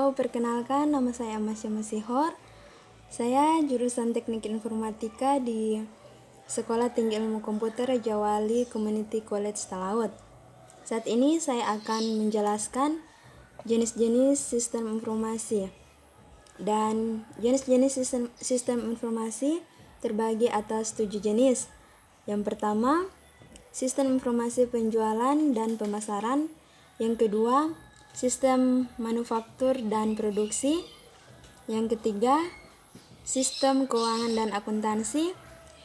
Halo, perkenalkan nama saya Amasya Masihor. Saya jurusan Teknik Informatika di Sekolah Tinggi Ilmu Komputer Jawali Community College Talaut. Saat ini saya akan menjelaskan jenis-jenis sistem informasi. Dan jenis-jenis sistem informasi terbagi atas 7 jenis. Yang pertama, sistem informasi penjualan dan pemasaran. Yang kedua, sistem manufaktur dan produksi. Yang ketiga, sistem keuangan dan akuntansi.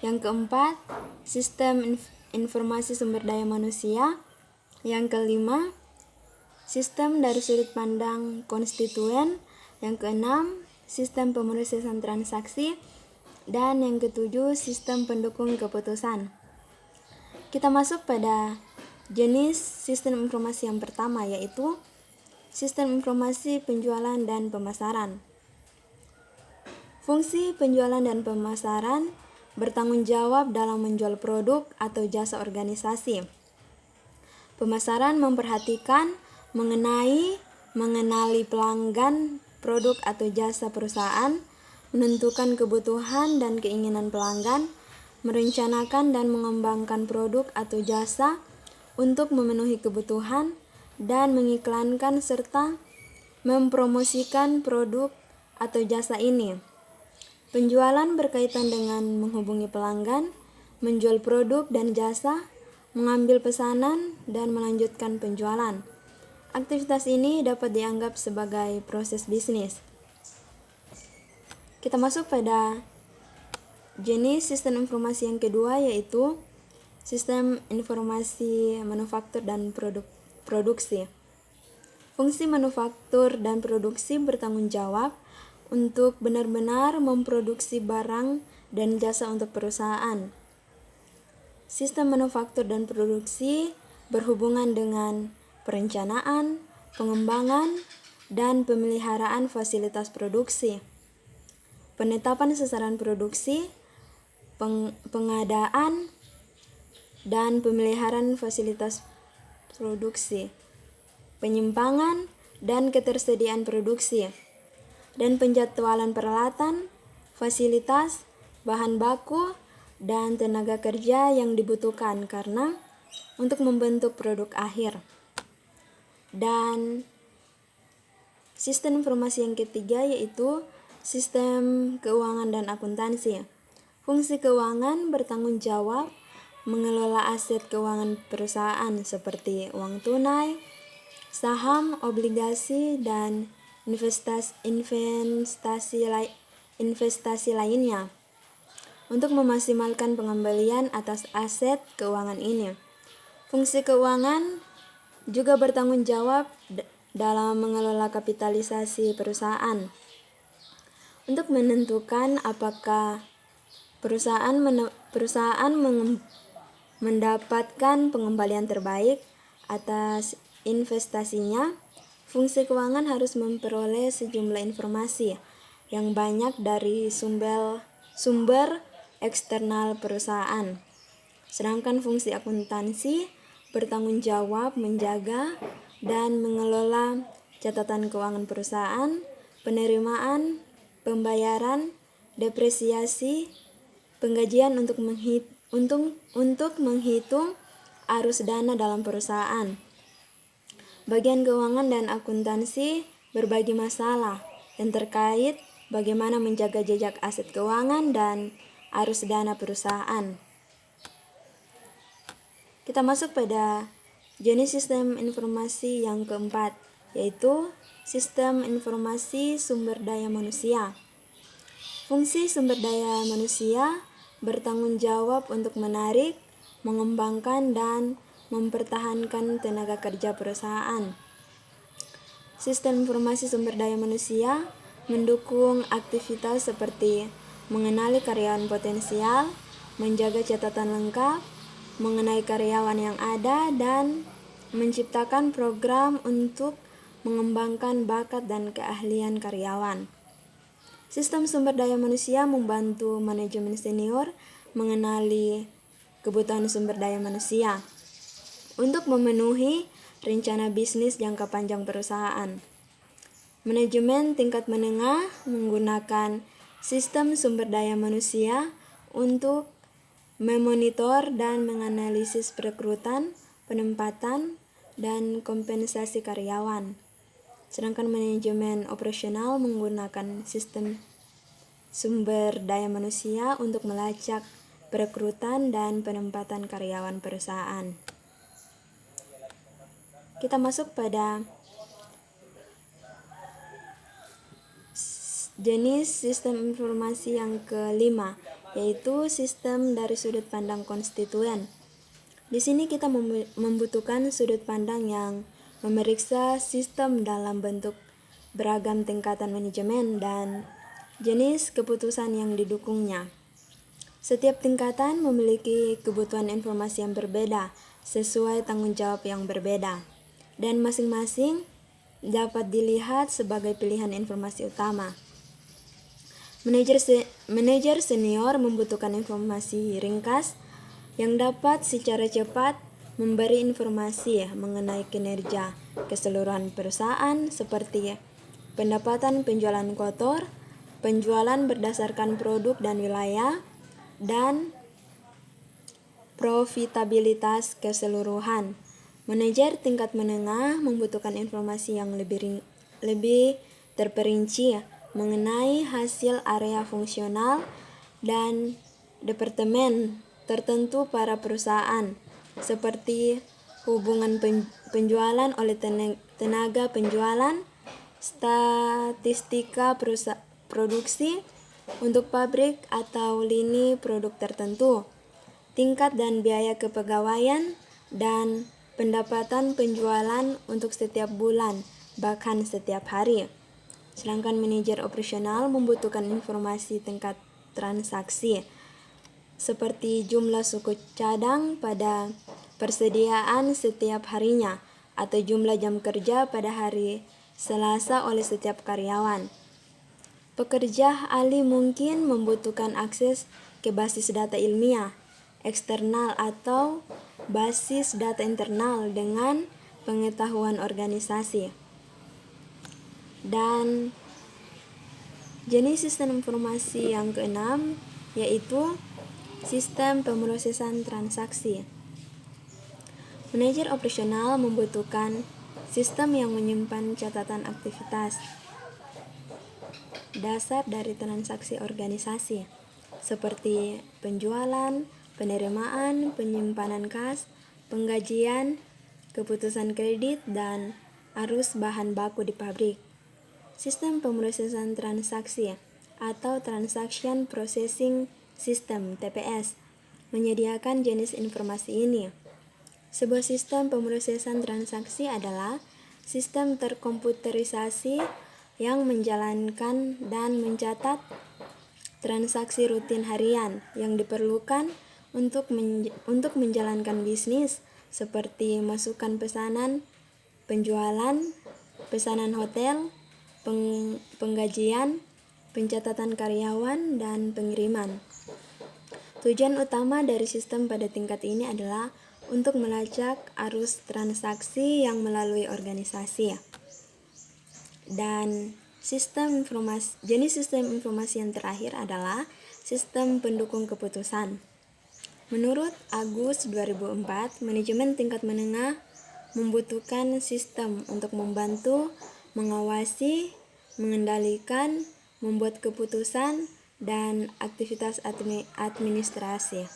Yang keempat, sistem informasi sumber daya manusia. Yang kelima, sistem dari sudut pandang konstituen. Yang keenam, sistem pemrosesan transaksi. Dan yang ketujuh, sistem pendukung keputusan. Kita masuk pada jenis sistem informasi yang pertama, yaitu sistem informasi penjualan dan pemasaran. Fungsi penjualan dan pemasaran bertanggung jawab dalam menjual produk atau jasa organisasi. Pemasaran memperhatikan mengenali pelanggan, produk atau jasa perusahaan, menentukan kebutuhan dan keinginan pelanggan, merencanakan dan mengembangkan produk atau jasa untuk memenuhi kebutuhan, dan mengiklankan serta mempromosikan produk atau jasa ini. Penjualan berkaitan dengan menghubungi pelanggan, menjual produk dan jasa, mengambil pesanan, dan melanjutkan penjualan. Aktivitas ini dapat dianggap sebagai proses bisnis. Kita masuk pada jenis sistem informasi yang kedua, yaitu sistem informasi manufaktur dan produksi. Fungsi manufaktur dan produksi bertanggung jawab untuk benar-benar memproduksi barang dan jasa untuk perusahaan. Sistem manufaktur dan produksi berhubungan dengan perencanaan, pengembangan, dan pemeliharaan fasilitas produksi, penetapan sasaran produksi, pengadaan, dan pemeliharaan fasilitas produksi, penyimpangan dan ketersediaan produksi, dan penjadwalan peralatan, fasilitas, bahan baku, dan tenaga kerja yang dibutuhkan karena untuk membentuk produk akhir. Dan sistem informasi yang ketiga yaitu sistem keuangan dan akuntansi. Fungsi keuangan bertanggung jawab mengelola aset keuangan perusahaan seperti uang tunai, saham, obligasi, dan investasi lainnya untuk memaksimalkan pengembalian atas aset keuangan ini. Fungsi keuangan juga bertanggung jawab dalam mengelola kapitalisasi perusahaan untuk menentukan apakah perusahaan mendapatkan pengembalian terbaik atas investasinya. Fungsi keuangan harus memperoleh sejumlah informasi yang banyak dari sumber eksternal perusahaan. Sedangkan fungsi akuntansi bertanggung jawab menjaga dan mengelola catatan keuangan perusahaan, penerimaan, pembayaran, depresiasi, penggajian untuk menghitung arus dana dalam perusahaan. Bagian keuangan dan akuntansi berbagi masalah yang terkait bagaimana menjaga jejak aset keuangan dan arus dana perusahaan. Kita masuk pada jenis sistem informasi yang keempat, yaitu sistem informasi sumber daya manusia. Fungsi sumber daya manusia bertanggung jawab untuk menarik, mengembangkan, dan mempertahankan tenaga kerja perusahaan. Sistem informasi sumber daya manusia mendukung aktivitas seperti mengenali karyawan potensial, menjaga catatan lengkap, mengenai karyawan yang ada, dan menciptakan program untuk mengembangkan bakat dan keahlian karyawan. Sistem sumber daya manusia membantu manajemen senior mengenali kebutuhan sumber daya manusia untuk memenuhi rencana bisnis jangka panjang perusahaan. Manajemen tingkat menengah menggunakan sistem sumber daya manusia untuk memonitor dan menganalisis perekrutan, penempatan, dan kompensasi karyawan. Sedangkan manajemen operasional menggunakan sistem sumber daya manusia untuk melacak perekrutan dan penempatan karyawan perusahaan. Kita masuk pada jenis sistem informasi yang kelima, yaitu sistem dari sudut pandang konstituen. Di sini kita membutuhkan sudut pandang yang memeriksa sistem dalam bentuk beragam tingkatan manajemen dan jenis keputusan yang didukungnya. Setiap tingkatan memiliki kebutuhan informasi yang berbeda sesuai tanggung jawab yang berbeda, dan masing-masing dapat dilihat sebagai pilihan informasi utama. Manajer senior membutuhkan informasi ringkas yang dapat secara cepat memberi informasi mengenai kinerja keseluruhan perusahaan seperti pendapatan penjualan kotor, penjualan berdasarkan produk dan wilayah, dan profitabilitas keseluruhan. Manajer tingkat menengah membutuhkan informasi yang lebih terperinci mengenai hasil area fungsional dan departemen tertentu para perusahaan, seperti hubungan penjualan oleh tenaga penjualan, statistika produksi untuk pabrik atau lini produk tertentu, tingkat dan biaya kepegawaian, dan pendapatan penjualan untuk setiap bulan, bahkan setiap hari. Sedangkan manajer operasional membutuhkan informasi tingkat transaksi, seperti jumlah suku cadang pada persediaan setiap harinya, atau jumlah jam kerja pada hari Selasa oleh setiap karyawan. Pekerja ahli mungkin membutuhkan akses ke basis data ilmiah, eksternal atau basis data internal dengan pengetahuan organisasi. Dan jenis sistem informasi yang keenam yaitu sistem pemrosesan transaksi. Manajer operasional membutuhkan sistem yang menyimpan catatan aktivitas dasar dari transaksi organisasi, seperti penjualan, penerimaan, penyimpanan kas, penggajian, keputusan kredit, dan arus bahan baku di pabrik. Sistem pemrosesan transaksi atau Transaction Processing System (TPS) menyediakan jenis informasi ini. Sebuah sistem pemrosesan transaksi adalah sistem terkomputerisasi yang menjalankan dan mencatat transaksi rutin harian yang diperlukan untuk menjalankan bisnis, seperti masukan pesanan, penjualan, pesanan hotel, penggajian, pencatatan karyawan, dan pengiriman. Tujuan utama dari sistem pada tingkat ini adalah untuk melacak arus transaksi yang melalui organisasi. Dan jenis sistem informasi yang terakhir adalah sistem pendukung keputusan. Menurut Agus 2004, manajemen tingkat menengah membutuhkan sistem untuk membantu mengawasi, mengendalikan, membuat keputusan, dan aktivitas administrasi.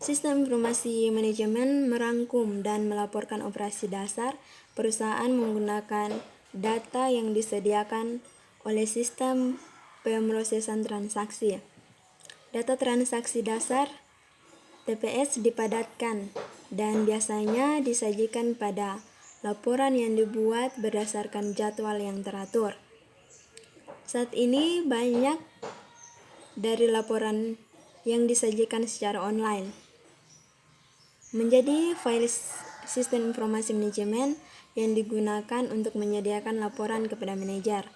Sistem informasi manajemen merangkum dan melaporkan operasi dasar perusahaan menggunakan data yang disediakan oleh sistem pemrosesan transaksi. Data transaksi dasar TPS dipadatkan dan biasanya disajikan pada laporan yang dibuat berdasarkan jadwal yang teratur. Saat ini banyak dari laporan yang disajikan secara online menjadi file sistem informasi manajemen yang digunakan untuk menyediakan laporan kepada manajer.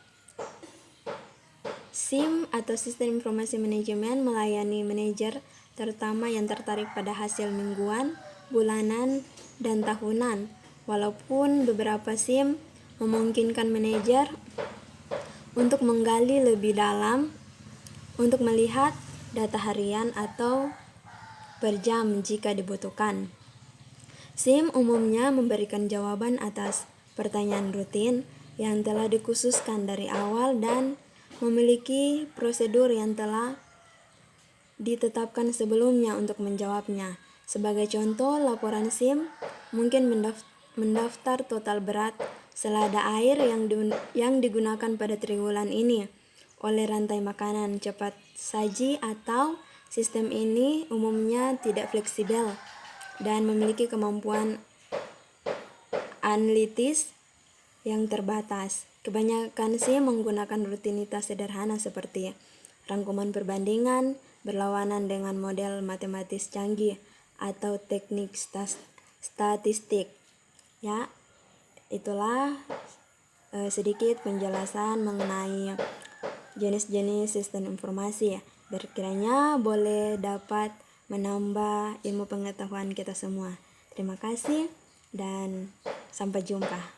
SIM atau Sistem Informasi Manajemen melayani manajer terutama yang tertarik pada hasil mingguan, bulanan, dan tahunan walaupun beberapa SIM memungkinkan manajer untuk menggali lebih dalam untuk melihat data harian atau per jam jika dibutuhkan. SIM umumnya memberikan jawaban atas pertanyaan rutin yang telah dikhususkan dari awal dan memiliki prosedur yang telah ditetapkan sebelumnya untuk menjawabnya. Sebagai contoh, laporan SIM mungkin mendaftar total berat selada air yang digunakan pada triwulan ini oleh rantai makanan cepat saji, atau sistem ini umumnya tidak fleksibel dan memiliki kemampuan analitis yang terbatas. Kebanyakan SIM menggunakan rutinitas sederhana seperti rangkuman perbandingan, berlawanan dengan model matematis canggih, atau teknik statistik. Ya, itulah sedikit penjelasan mengenai jenis-jenis sistem informasi. Berkiranya boleh dapat menambah ilmu pengetahuan kita semua. Terima kasih dan sampai jumpa.